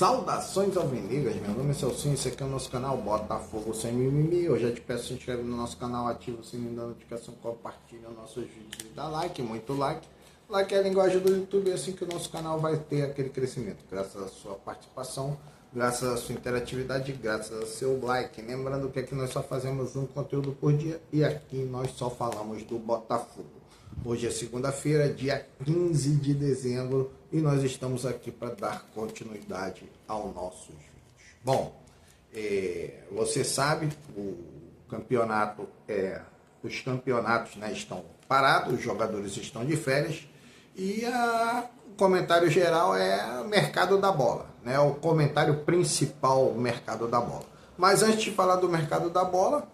Saudações alvinegras, meu nome é Celcinho, esse aqui é o nosso canal Botafogo Sem Mimimi. Eu já te peço se inscreve no nosso canal, ativa o sininho da notificação, compartilha nossos vídeos e dá like, muito like. Like é a linguagem do YouTube, é assim que o nosso canal vai ter aquele crescimento, graças à sua participação, graças à sua interatividade, graças ao seu like. Lembrando que aqui nós só fazemos um conteúdo por dia e aqui nós só falamos do Botafogo. Hoje é segunda-feira, dia 15 de dezembro, e nós estamos aqui para dar continuidade aos nossos vídeos. Bom, você sabe, os campeonatos, né, estão parados, os jogadores estão de férias, e o comentário geral é o mercado da bola, né, o comentário principal, o mercado da bola. Mas antes de falar do mercado da bola,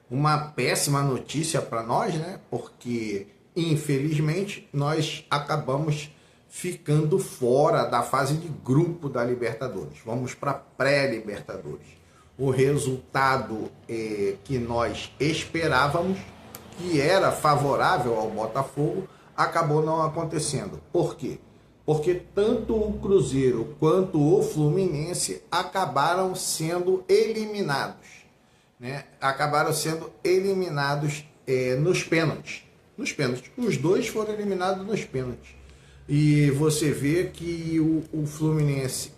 uma péssima notícia para nós, né? Porque infelizmente nós acabamos ficando fora da fase de grupo da Libertadores. Vamos para pré-Libertadores. O resultado que nós esperávamos, que era favorável ao Botafogo, acabou não acontecendo. Por quê? Porque tanto o Cruzeiro quanto o Fluminense acabaram sendo eliminados. Acabaram sendo eliminados nos pênaltis. Os dois foram eliminados nos pênaltis. E você vê que o Fluminense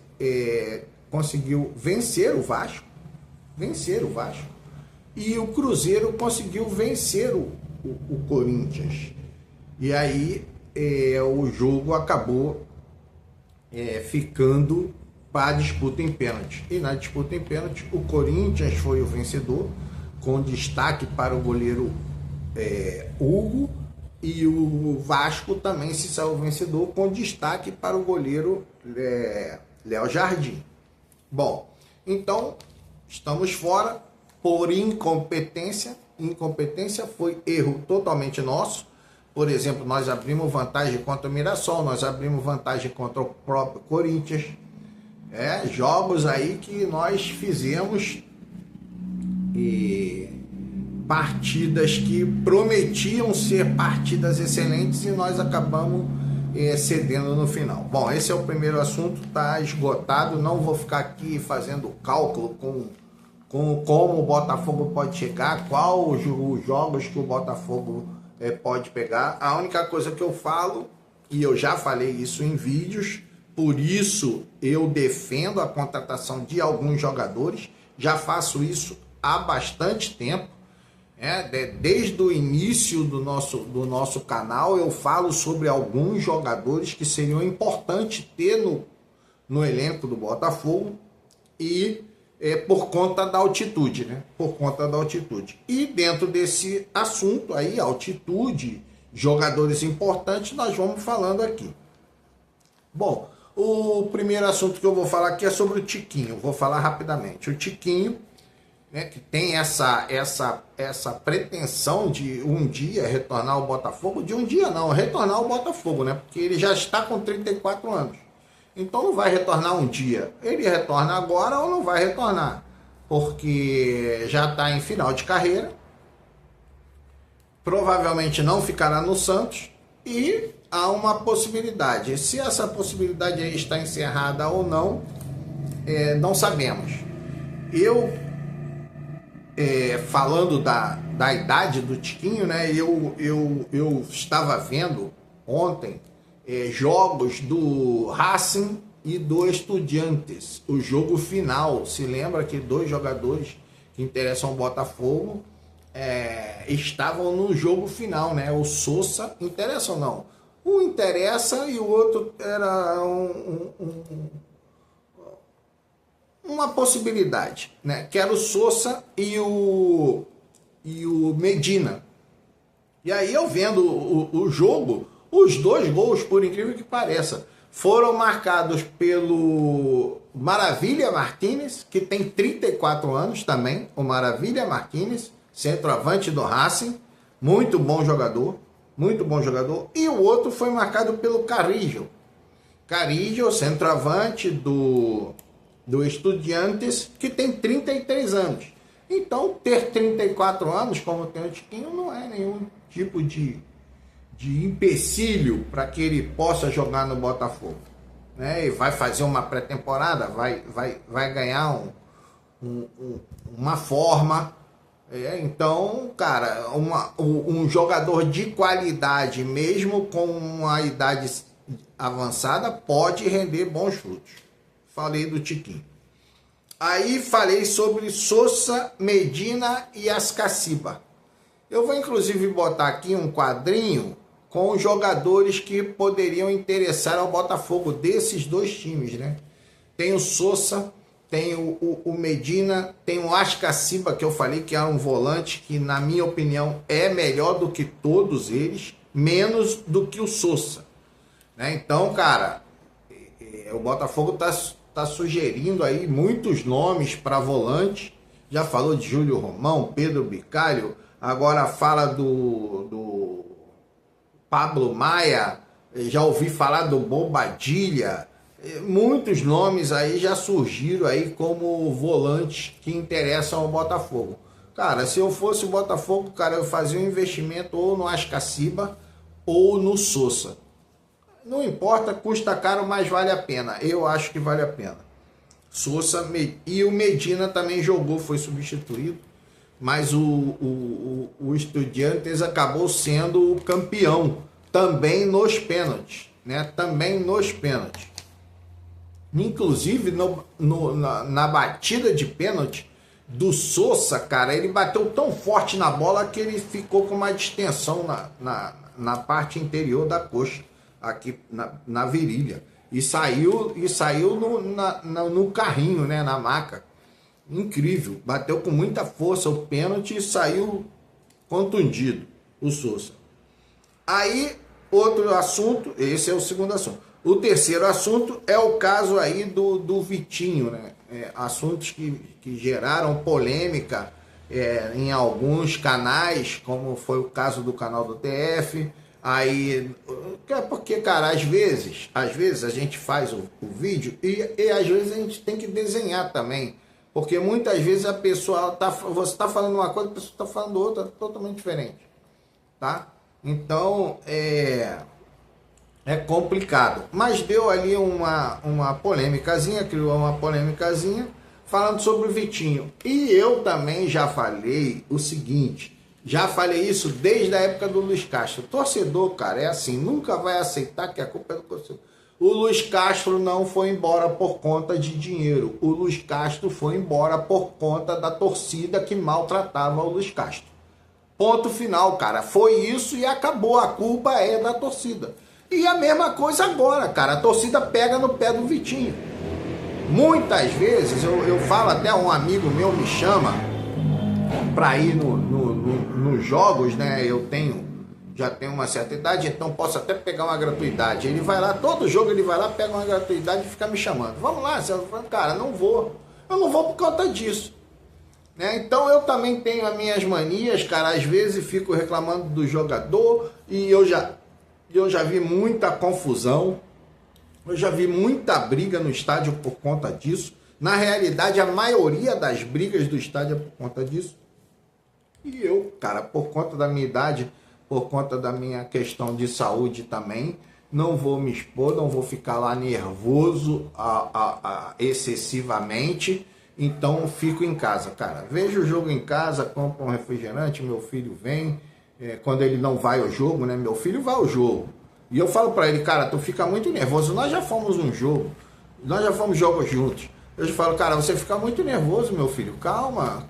conseguiu vencer o Vasco. E o Cruzeiro conseguiu vencer o Corinthians. E aí o jogo acabou ficando para a disputa em pênalti. E na disputa em pênalti, o Corinthians foi o vencedor, com destaque para o goleiro Hugo, e o Vasco também se saiu vencedor, com destaque para o goleiro Léo Jardim. Bom, então estamos fora por incompetência. Incompetência foi erro totalmente nosso. Por exemplo, nós abrimos vantagem contra o Mirassol, nós abrimos vantagem contra o próprio Corinthians. Jogos aí que nós fizemos partidas que prometiam ser partidas excelentes e nós acabamos cedendo no final. Bom, esse é o primeiro assunto, está esgotado, não vou ficar aqui fazendo cálculo com como o Botafogo pode chegar, qual os jogos que o Botafogo pode pegar. A única coisa que eu falo, e eu já falei isso em vídeos, por isso eu defendo a contratação de alguns jogadores, já faço isso há bastante tempo, desde o início do nosso canal eu falo sobre alguns jogadores que seriam importantes ter no elenco do Botafogo, e por conta da altitude, por conta da altitude. E dentro desse assunto aí, altitude, jogadores importantes, nós vamos falando aqui. Bom, o primeiro assunto que eu vou falar aqui é sobre o Tiquinho. Vou falar rapidamente. O Tiquinho, que tem essa pretensão de um dia retornar ao Botafogo, de um dia não, retornar ao Botafogo, porque ele já está com 34 anos. Então não vai retornar um dia. Ele retorna agora ou não vai retornar? Porque já está em final de carreira. Provavelmente não ficará no Santos. E há uma possibilidade. Se essa possibilidade aí está encerrada ou não, não sabemos. Eu, falando da idade do Tiquinho, eu estava vendo ontem jogos do Racing e do Estudiantes. O jogo final, se lembra que dois jogadores que interessam ao Botafogo estavam no jogo final, O Sousa, interessa ou não? Um interessa e o outro era uma possibilidade, que era o Sousa e o Medina. E aí eu vendo o jogo, os dois gols, por incrível que pareça, foram marcados pelo Maravilha Martínez, que tem 34 anos também, o Maravilha Martínez, centroavante do Racing, muito bom jogador, e o outro foi marcado pelo Carrillo, centroavante do Estudiantes, que tem 33 anos. Então, ter 34 anos, como tem o Tiquinho, não é nenhum tipo de empecilho para que ele possa jogar no Botafogo. né? E vai fazer uma pré-temporada, vai ganhar uma forma. Então, cara, um jogador de qualidade, mesmo com uma idade avançada, pode render bons frutos. Falei do Tiquinho. Aí falei sobre Sosa, Medina e Ascaciba. Eu vou inclusive botar aqui um quadrinho com os jogadores que poderiam interessar ao Botafogo desses dois times, né? Tem o Sosa, tem o Medina, tem o Ascaciba, que eu falei que é um volante que, na minha opinião, é melhor do que todos eles, menos do que o Sosa, né? Então, cara, o Botafogo tá sugerindo aí muitos nomes para volante. Já falou de Júlio Romão, Pedro Bicalho, agora fala do Pablo Maia, já ouvi falar do Bobadilha. Muitos nomes aí já surgiram aí como volantes que interessam ao Botafogo. Cara, se eu fosse o Botafogo, cara, eu fazia um investimento ou no Ascaciba ou no Sosa. Não importa, custa caro, mas vale a pena. Eu acho que vale a pena. Sosa e o Medina também jogou, foi substituído, mas o Estudiantes acabou sendo o campeão também nos pênaltis, né? Também nos pênaltis. Inclusive na batida de pênalti do cara, ele bateu tão forte na bola que ele ficou com uma distensão na parte interior da coxa, aqui na virilha, e saiu no carrinho, né, na maca. Incrível, bateu com muita força o pênalti e saiu contundido o Sosa. Aí, outro assunto, esse é o segundo assunto. O terceiro assunto é o caso aí do Vitinho, né? Assuntos que geraram polêmica em alguns canais, como foi o caso do canal do TF. Aí, porque, cara, às vezes a gente faz o vídeo e às vezes a gente tem que desenhar também. Porque muitas vezes a pessoa você está falando uma coisa, a pessoa está falando outra totalmente diferente, tá? Então, é complicado. Mas deu ali uma polêmicazinha, criou uma polêmicazinha, falando sobre o Vitinho. E eu também já falei o seguinte, já falei isso desde a época do Luiz Castro. Torcedor, cara, é assim, nunca vai aceitar que a culpa é do torcedor. O Luiz Castro não foi embora por conta de dinheiro. O Luiz Castro foi embora por conta da torcida que maltratava o Luiz Castro. Ponto final, cara. Foi isso e acabou. A culpa é da torcida. E a mesma coisa agora, cara. A torcida pega no pé do Vitinho. Muitas vezes, eu falo, até um amigo meu me chama para ir nos jogos, né? Já tenho uma certa idade, então posso até pegar uma gratuidade. Ele vai lá, todo jogo ele vai lá, pega uma gratuidade e fica me chamando. Vamos lá, cara, não vou. Eu não vou por conta disso, né? Então eu também tenho as minhas manias, cara. Às vezes fico reclamando do jogador e eu já vi muita confusão. Eu já vi muita briga no estádio por conta disso. Na realidade, a maioria das brigas do estádio é por conta disso. E eu, cara, por conta da minha idade, por conta da minha questão de saúde também, não vou me expor, não vou ficar lá nervoso excessivamente, então fico em casa, cara. Vejo o jogo em casa, compro um refrigerante, meu filho vem, quando ele não vai ao jogo, né, meu filho vai ao jogo, e eu falo pra ele, cara, tu fica muito nervoso, nós já fomos um jogo, nós já fomos jogos juntos. Eu falo, cara, você fica muito nervoso, meu filho. Calma.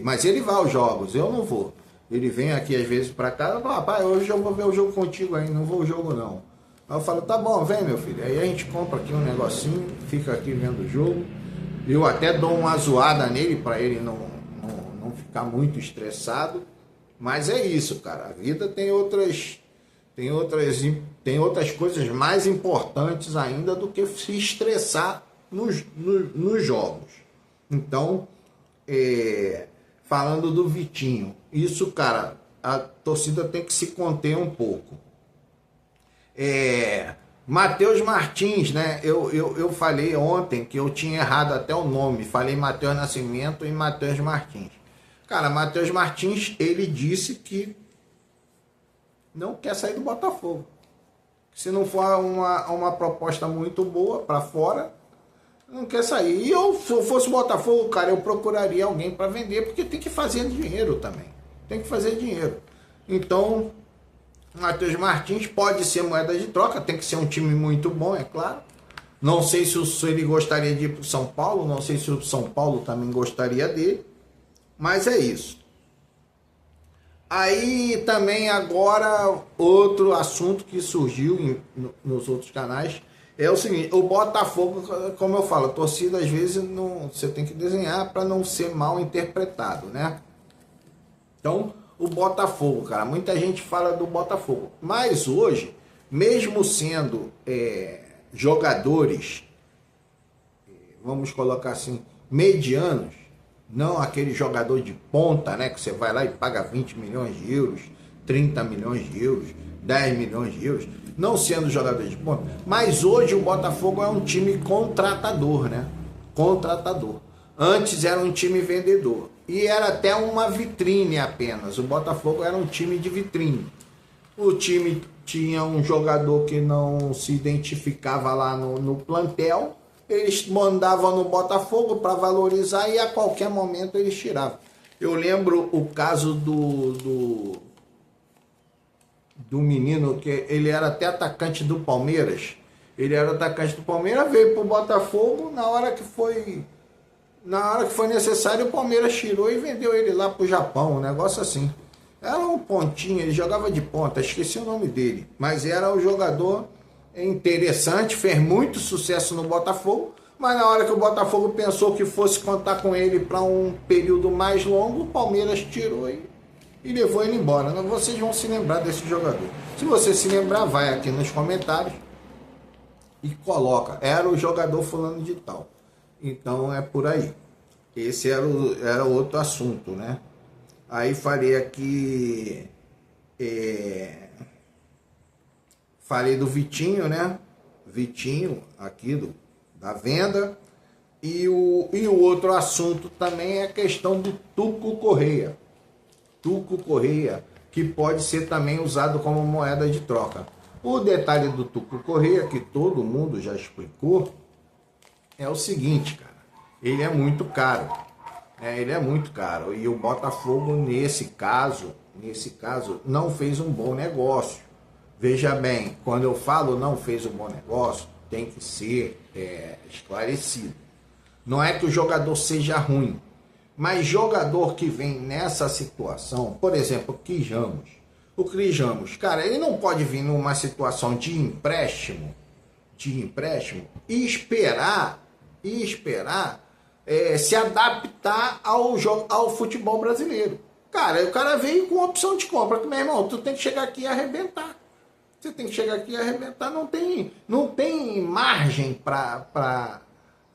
Mas ele vai aos jogos, eu não vou. Ele vem aqui às vezes pra cá, fala, pai, hoje eu vou ver o jogo contigo aí, não vou ao jogo não. Aí eu falo, tá bom, vem, meu filho. Aí a gente compra aqui um negocinho, fica aqui vendo o jogo. Eu até dou uma zoada nele pra ele não ficar muito estressado. Mas é isso, cara. A vida tem outras coisas mais importantes ainda do que se estressar nos jogos. Então, falando do Vitinho, isso, cara, a torcida tem que se conter um pouco. Matheus Martins, né? Eu falei ontem que eu tinha errado até o nome. Falei Matheus Nascimento e Matheus Martins. Cara, Matheus Martins, ele disse que não quer sair do Botafogo. Se não for uma proposta muito boa para fora, não quer sair. E se eu fosse o Botafogo, cara, eu procuraria alguém para vender, porque tem que fazer dinheiro também. Tem que fazer dinheiro. Então, Matheus Martins pode ser moeda de troca, tem que ser um time muito bom, é claro. Não sei se ele gostaria de ir para o São Paulo, não sei se o São Paulo também gostaria dele, mas é isso. Aí também agora outro assunto que surgiu nos outros canais é o seguinte: o Botafogo, como eu falo, a torcida às vezes não, você tem que desenhar para não ser mal interpretado, né? Então, o Botafogo, cara, muita gente fala do Botafogo, mas hoje, mesmo sendo jogadores, vamos colocar assim, medianos, não aquele jogador de ponta, né, que você vai lá e paga 20 milhões de euros, 30 milhões de euros, 10 milhões de euros, não sendo jogador de ponta, mas hoje o Botafogo é um time contratador, né? Contratador. Antes era um time vendedor e era até uma vitrine apenas. O Botafogo era um time de vitrine. O time tinha um jogador que não se identificava lá no plantel, eles mandavam no Botafogo para valorizar e a qualquer momento eles tiravam. Eu lembro o caso do menino, que ele era até atacante do Palmeiras. Ele era atacante do Palmeiras, veio para o Botafogo, na hora que foi necessário, o Palmeiras tirou e vendeu ele lá para o Japão, um negócio assim. Era um pontinho, ele jogava de ponta, esqueci o nome dele, mas era um jogador interessante, fez muito sucesso no Botafogo, mas na hora que o Botafogo pensou que fosse contar com ele para um período mais longo, o Palmeiras tirou e levou ele embora. Vocês vão se lembrar desse jogador. Se você se lembrar, vai aqui nos comentários e coloca, era o jogador fulano de tal. Então é por aí. Esse era outro assunto, né? Aí falei aqui, falei do Vitinho, né? Vitinho aqui da venda. E o outro assunto também é a questão do Tuco Correia. Tuco Correia, que pode ser também usado como moeda de troca. O detalhe do Tuco Correia, que todo mundo já explicou, é o seguinte, cara. Ele é muito caro. Ele é muito caro. E o Botafogo, nesse caso, não fez um bom negócio. Veja bem, quando eu falo não fez um bom negócio, tem que ser esclarecido. Não é que o jogador seja ruim, mas jogador que vem nessa situação, por exemplo, o Cris Ramos, cara, ele não pode vir numa situação de empréstimo e esperar se adaptar ao futebol brasileiro. Cara, o cara veio com opção de compra, que, meu irmão, tu tem que chegar aqui e arrebentar. Você tem que chegar aqui e arrebentar, não tem margem para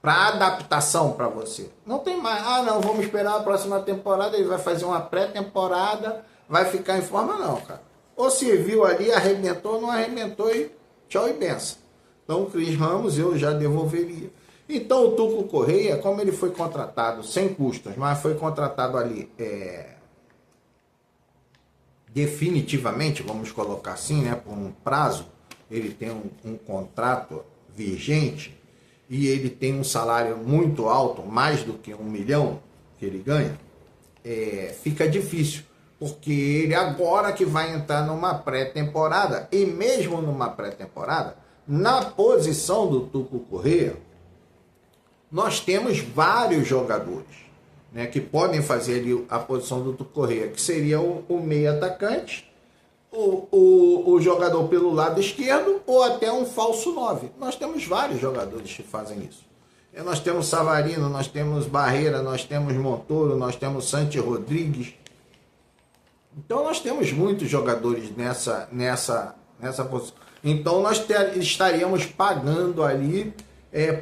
adaptação para você. Não tem mais. Não, vamos esperar a próxima temporada, ele vai fazer uma pré-temporada, vai ficar em forma, não, cara. Ou se viu ali, arrebentou, não arrebentou e tchau e benção. Então o Cris Ramos eu já devolveria. Então o Tuco Correia, como ele foi contratado sem custos, mas foi contratado ali definitivamente, vamos colocar assim, né, por um prazo, ele tem um contrato vigente e ele tem um salário muito alto, mais do que 1 milhão que ele ganha, fica difícil, porque ele agora que vai entrar numa pré-temporada, e mesmo numa pré-temporada, na posição do Tuco Correia, nós temos vários jogadores, né, que podem fazer ali a posição do Tuco Correia, que seria o meio atacante, o jogador pelo lado esquerdo ou até um falso 9. Nós temos vários jogadores que fazem isso. Nós temos Savarino, nós temos Barreira, nós temos Montoro, nós temos Santi Rodrigues. Então nós temos muitos jogadores nessa posição. Então nós estaríamos pagando ali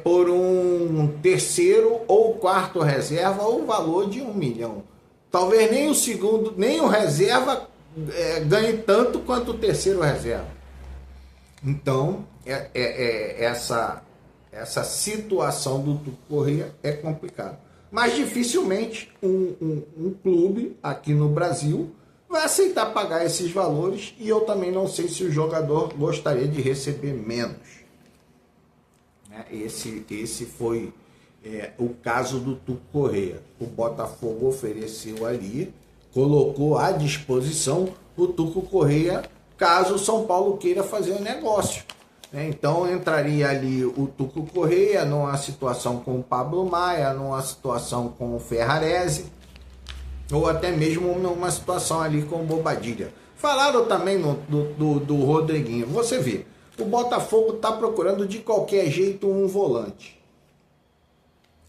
por um terceiro ou quarto reserva o valor de 1 milhão. Talvez nem o segundo, nem o reserva ganhe tanto quanto o terceiro reserva. Então, essa situação do Tuco Correia é complicada. Mas dificilmente um clube aqui no Brasil vai aceitar pagar esses valores, e eu também não sei se o jogador gostaria de receber menos. Esse foi o caso do Tuco Corrêa. O Botafogo ofereceu ali, colocou à disposição o Tuco Corrêa, caso o São Paulo queira fazer um negócio. Então entraria ali o Tuco Corrêa numa situação com o Pablo Maia, numa situação com o Ferrarese, ou até mesmo numa situação ali com o Bobadilha. Falaram também do Rodriguinho. Você vê, o Botafogo está procurando de qualquer jeito um volante.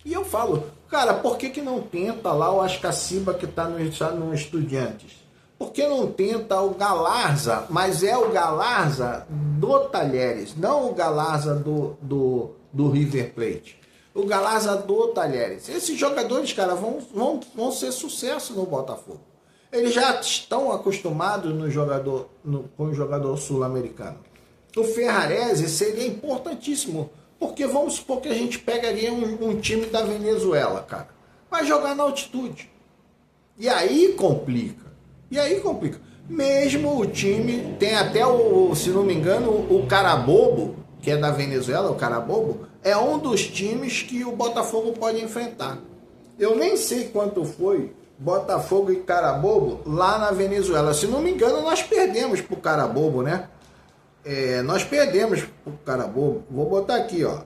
E eu falo, cara, por que não tenta lá o Ascaciba que está no Estudiantes? Por que não tenta o Galarza? Mas é o Galarza do Talheres, não o Galarza do River Plate. O Galarza do Talheres. Esses jogadores, cara, vão ser sucesso no Botafogo. Eles já estão acostumados com o jogador sul-americano. O Ferrarese seria importantíssimo, porque vamos supor que a gente pegaria um time da Venezuela, cara. Vai jogar na altitude. E aí complica. Mesmo o time, tem até se não me engano, o Carabobo, que é da Venezuela, o Carabobo, é um dos times que o Botafogo pode enfrentar. Eu nem sei quanto foi Botafogo e Carabobo lá na Venezuela. Se não me engano, nós perdemos pro Carabobo, né? Nós perdemos pro Carabobo. Vou botar aqui, ó.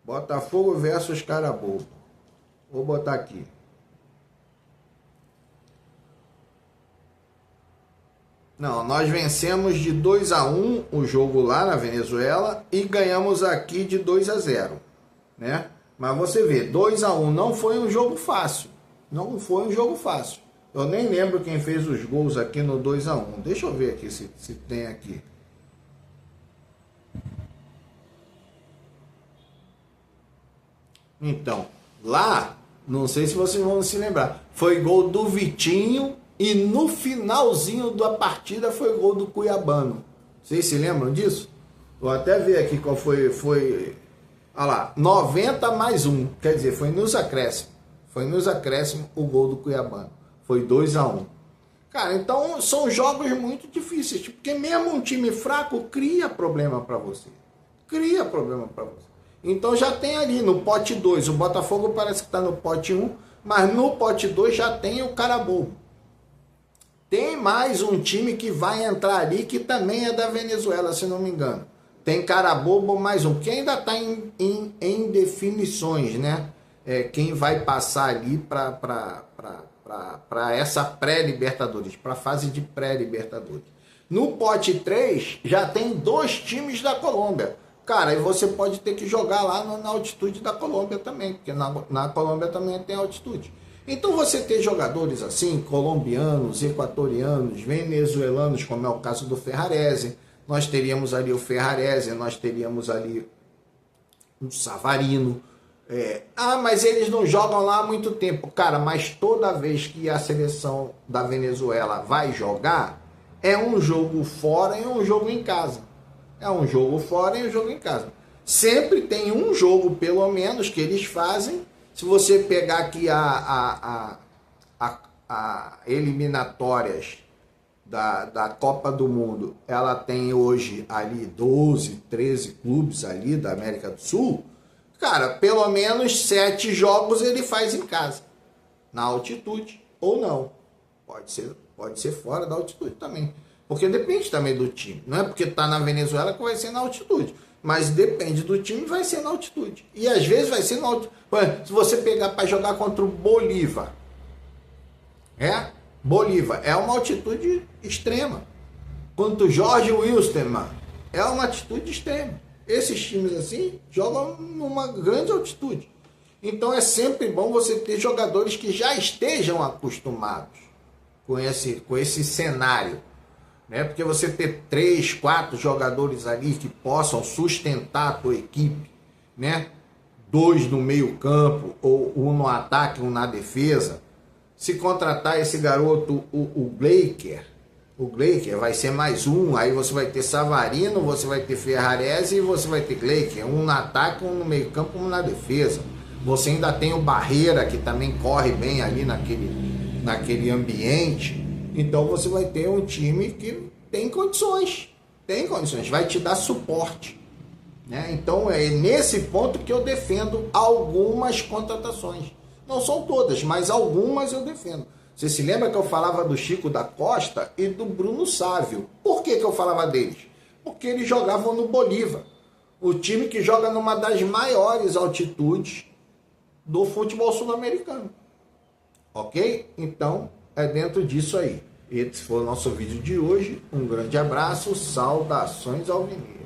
Botafogo versus Carabobo. Vou botar aqui. Não, nós vencemos de 2-1 o jogo lá na Venezuela e ganhamos aqui de 2-0, né? Mas você vê, 2-1 não foi um jogo fácil. Não foi um jogo fácil. Eu nem lembro quem fez os gols aqui no 2-1. Deixa eu ver aqui se tem aqui. Então, lá, não sei se vocês vão se lembrar, foi gol do Vitinho e no finalzinho da partida foi gol do Cuiabano. Vocês se lembram disso? Vou até ver aqui qual foi. Olha lá, 90+1, quer dizer, foi nos acréscimos. Foi nos acréscimos o gol do Cuiabano. Foi 2-1. Cara, então são jogos muito difíceis, porque mesmo um time fraco cria problema para você. Então já tem ali no pote 2, o Botafogo parece que está no pote 1, mas no pote 2 já tem o Carabobo. Tem mais um time que vai entrar ali, que também é da Venezuela, se não me engano. Tem Carabobo mais um, que ainda está em definições, né? Quem vai passar ali para essa pré-Libertadores, para a fase de pré-Libertadores. No pote 3 já tem 2 times da Colômbia. Cara, e você pode ter que jogar lá na altitude da Colômbia também, porque na Colômbia também tem altitude. Então você ter jogadores assim, colombianos, equatorianos, venezuelanos, como é o caso do Ferrarese, nós teríamos ali o Ferrarese, nós teríamos ali o Savarino. Mas eles não jogam lá há muito tempo. Cara, mas toda vez que a seleção da Venezuela vai jogar, é um jogo fora e um jogo em casa. É um jogo fora e um jogo em casa. Sempre tem um jogo, pelo menos, que eles fazem. Se você pegar aqui a eliminatórias da Copa do Mundo, ela tem hoje ali 12, 13 clubes ali da América do Sul. Cara, pelo menos 7 jogos ele faz em casa. Na altitude ou não. Pode ser fora da altitude também. Porque depende também do time. Não é porque está na Venezuela que vai ser na altitude. Mas depende do time, vai ser na altitude. E às vezes vai ser na altitude. Se você pegar para jogar contra o Bolívar. Bolívar é uma altitude extrema. Contra o Jorge Wilstermann, é uma altitude extrema. Esses times assim jogam numa grande altitude. Então é sempre bom você ter jogadores que já estejam acostumados com esse cenário. Porque você ter 3, 4 jogadores ali que possam sustentar a tua equipe, né? 2 no meio campo, ou um no ataque, um na defesa. Se contratar esse garoto, o Blaker, O Gleiker vai ser mais um, aí você vai ter Savarino, você vai ter Ferrarese e você vai ter Gleiker, um no ataque, um no meio campo, um na defesa. Você ainda tem o Barreira, que também corre bem ali naquele ambiente. Então você vai ter um time que tem condições, vai te dar suporte, né? Então é nesse ponto que eu defendo algumas contratações. Não são todas, mas algumas eu defendo. Você se lembra que eu falava do Chico da Costa e do Bruno Sávio? Por que eu falava deles? Porque eles jogavam no Bolívar, o time que joga numa das maiores altitudes do futebol sul-americano. Ok? Então, é dentro disso aí. Esse foi o nosso vídeo de hoje. Um grande abraço, saudações alvinegras.